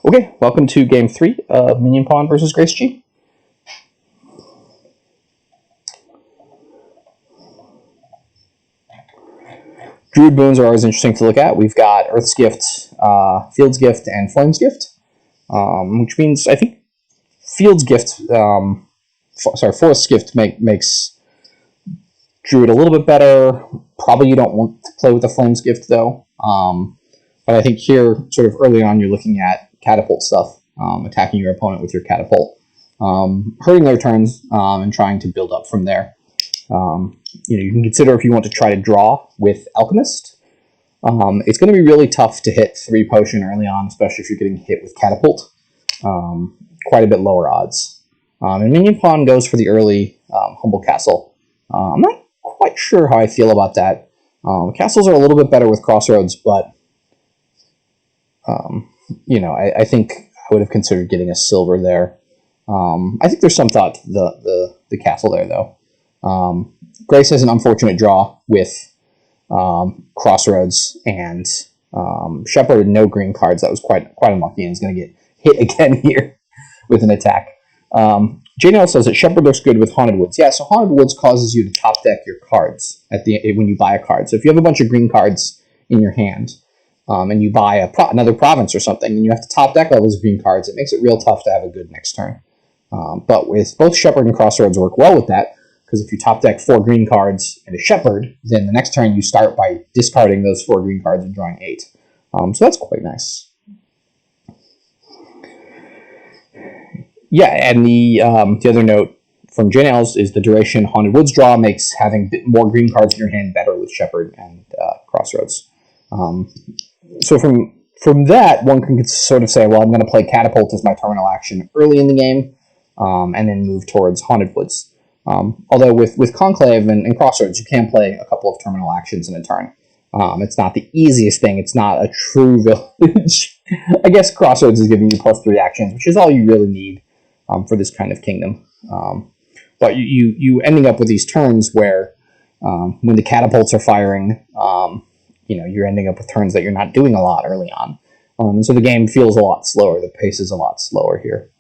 Okay, welcome to Game 3 of MInionpawn versus GraceG. Druid boons are always interesting to look at. We've got Earth's Gift, Field's Gift, and Flame's Gift, which means I think Field's Gift, Forest's Gift makes Druid a little bit better. Probably you don't want to play with the Flame's Gift though. But I think here, sort of early on, you're looking at catapult stuff, attacking your opponent with your catapult, hurting their turns, and trying to build up from there. You can consider if you want to try to draw with Alchemist. It's going to be really tough to hit 3 potion early on, especially if you're getting hit with catapult. Quite a bit lower odds. And MInionpawn goes for the early Humble Castle. I'm not quite sure how I feel about that. Castles are a little bit better with Crossroads, but I think I would have considered getting a silver there. I think there's some thought to the castle there, though. Grace has an unfortunate draw with Crossroads and Shepherd had no green cards. That was quite unlucky, and is going to get hit again here with an attack. JNL says that Shepherd looks good with Haunted Woods. Yeah, so Haunted Woods causes you to top deck your cards when you buy a card. So if you have a bunch of green cards in your hand, and you buy another province or something, and you have to top deck all those green cards, it makes it real tough to have a good next turn. But with both Shepherd and Crossroads work well with that, because if you top deck 4 green cards and a Shepherd, then the next turn you start by discarding those 4 green cards and drawing 8. So that's quite nice. Yeah, and the other note from JNL's is the duration Haunted Woods draw makes having more green cards in your hand better with Shepherd and Crossroads. So from that, one can sort of say, well, I'm going to play Catapult as my terminal action early in the game, and then move towards Haunted Woods. Although with Conclave and Crossroads, you can play a couple of terminal actions in a turn. It's not the easiest thing. It's not a true village. I guess Crossroads is giving you +3 actions, which is all you really need for this kind of kingdom. But you ending up with these turns where when the catapults are firing, you're ending up with turns that you're not doing a lot early on. And so the game feels a lot slower. The pace is a lot slower here.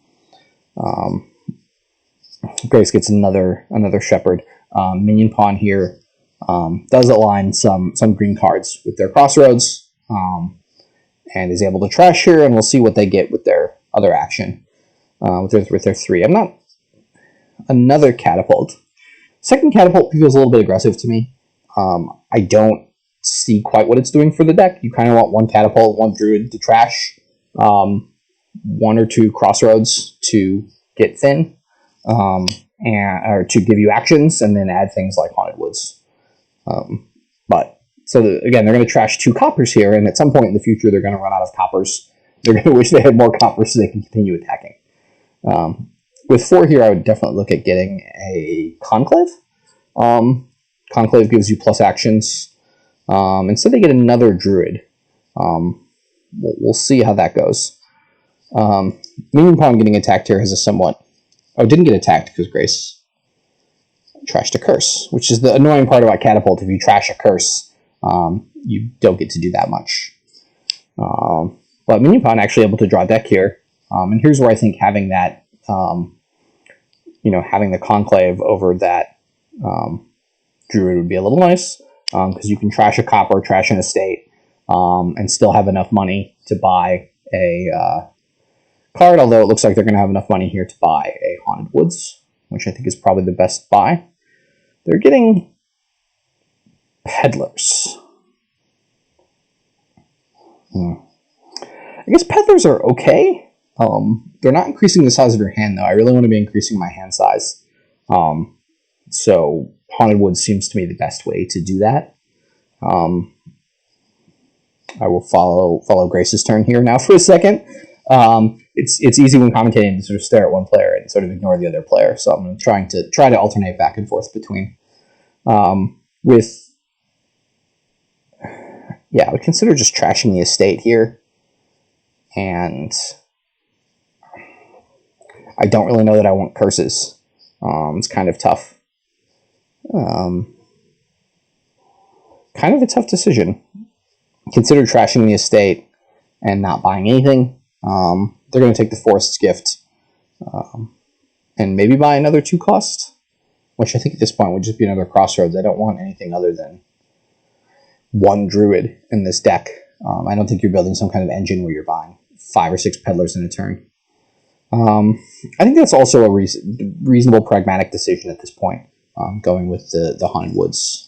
Grace gets another Shepherd. MInionpawn here does align some green cards with their Crossroads, and is able to trash here, and we'll see what they get with their other action, with their 3. Another Catapult. Second Catapult feels a little bit aggressive to me. I don't see quite what it's doing for the deck. You kind of want 1 Catapult, 1 Druid to trash, 1 or 2 Crossroads to get thin, or to give you actions, and then add things like Haunted Woods. Again, they're going to trash 2 coppers here, and at some point in the future, they're going to run out of coppers. They're going to wish they had more coppers so they can continue attacking. With 4 here, I would definitely look at getting a Conclave. Conclave gives you plus actions. Instead, they get another Druid. We'll see how that goes. MInionpawn getting attacked here has a somewhat... Oh, didn't get attacked because Grace trashed a curse, which is the annoying part about Catapult. If you trash a curse, you don't get to do that much. But MInionpawn actually able to draw a deck here. And here's where I think having that, having the Conclave over that Druid would be a little nice, because you can trash a copper, trash an estate, and still have enough money to buy a card, although it looks like they're going to have enough money here to buy a Haunted Woods, which I think is probably the best buy. They're getting Peddlers. I guess Peddlers are okay. They're not increasing the size of your hand, though. I really want to be increasing my hand size. So Haunted Woods seems to me the best way to do that. I will follow Grace's turn here now for a second. It's easy when commentating to sort of stare at one player and sort of ignore the other player. So I'm trying to alternate back and forth between. I would consider just trashing the estate here, and I don't really know that I want curses. It's kind of tough. Kind of a tough decision. Consider trashing the estate and not buying anything. They're going to take the Forest's Gift and maybe buy another 2-cost, which I think at this point would just be another Crossroads. I don't want anything other than 1 Druid in this deck. I don't think you're building some kind of engine where you're buying 5 or 6 Peddlers in a turn. I think that's also a reasonable pragmatic decision at this point, going with the Haunted Woods.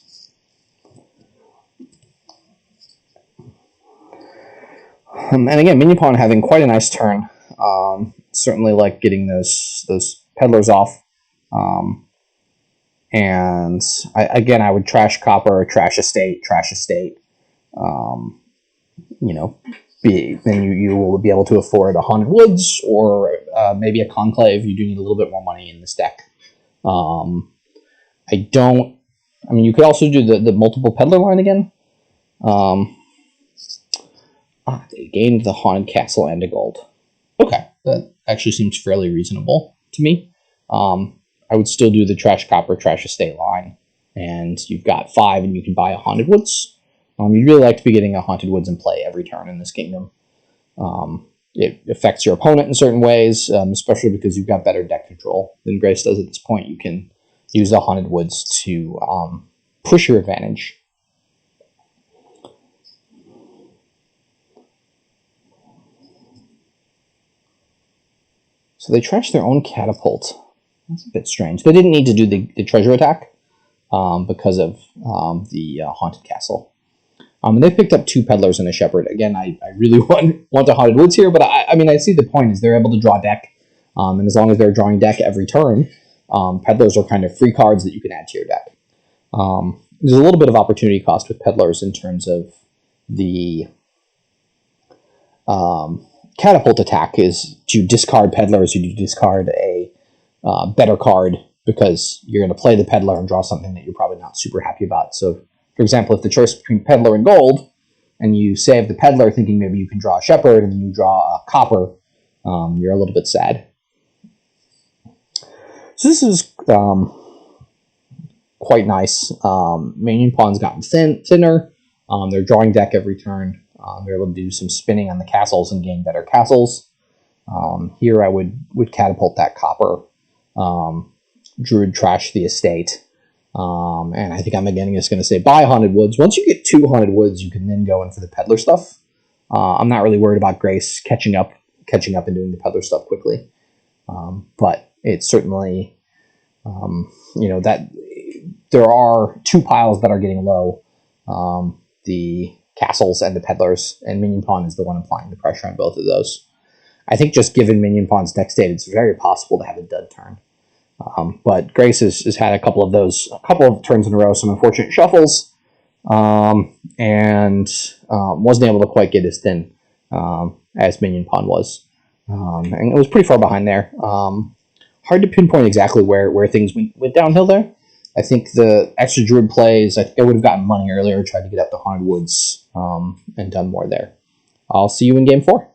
And again, MInionpawn having quite a nice turn. Certainly like getting those Peddlers off. And I would trash Copper, trash Estate. Then you will be able to afford a Haunted Woods or maybe a Conclave. You do need a little bit more money in this deck. You could also do the multiple Peddler line again. They gained the Haunted Castle and a gold. Okay, that actually seems fairly reasonable to me. I would still do the trash Copper, trash Estate line. And you've got 5 and you can buy a Haunted Woods. You'd really like to be getting a Haunted Woods in play every turn in this kingdom. It affects your opponent in certain ways, especially because you've got better deck control than Grace does at this point. You can use the Haunted Woods to push your advantage. So they trashed their own Catapult. That's a bit strange. They didn't need to do the treasure attack because of the Haunted Castle. And they picked up 2 Peddlers and a Shepherd. Again, I really want a Haunted Woods here, but I see the point is they're able to draw deck. And as long as they're drawing deck every turn, Peddlers are kind of free cards that you can add to your deck. There's a little bit of opportunity cost with Peddlers in terms of the Catapult attack is to discard Peddlers, or you discard a better card because you're going to play the Peddler and draw something that you're probably not super happy about. So, for example, if the choice between Peddler and Gold, and you save the Peddler thinking maybe you can draw a Shepherd, and then you draw a Copper, you're a little bit sad. So this is quite nice. MInionpawn's gotten thinner. They're drawing deck every turn. They're able to do some spinning on the castles and gain better castles. Here I would catapult that Copper. Druid trash the Estate. And I think I'm again just going to say buy Haunted Woods. Once you get 2 Haunted Woods, you can then go in for the Peddler stuff. I'm not really worried about Grace catching up and doing the Peddler stuff quickly. But it's certainly, that there are 2 piles that are getting low. The Castles and the Peddlers, and MInionpawn is the one applying the pressure on both of those. I think just given MInionpawn's deck state, it's very possible to have a dud turn. But Grace has had a couple of turns in a row, some unfortunate shuffles, and wasn't able to quite get as thin as MInionpawn was. And it was pretty far behind there. Hard to pinpoint exactly where things went downhill there. I think the extra Druid plays, I think I would have gotten money earlier, tried to get up to Haunted Woods, and done more there. I'll see you in Game 4.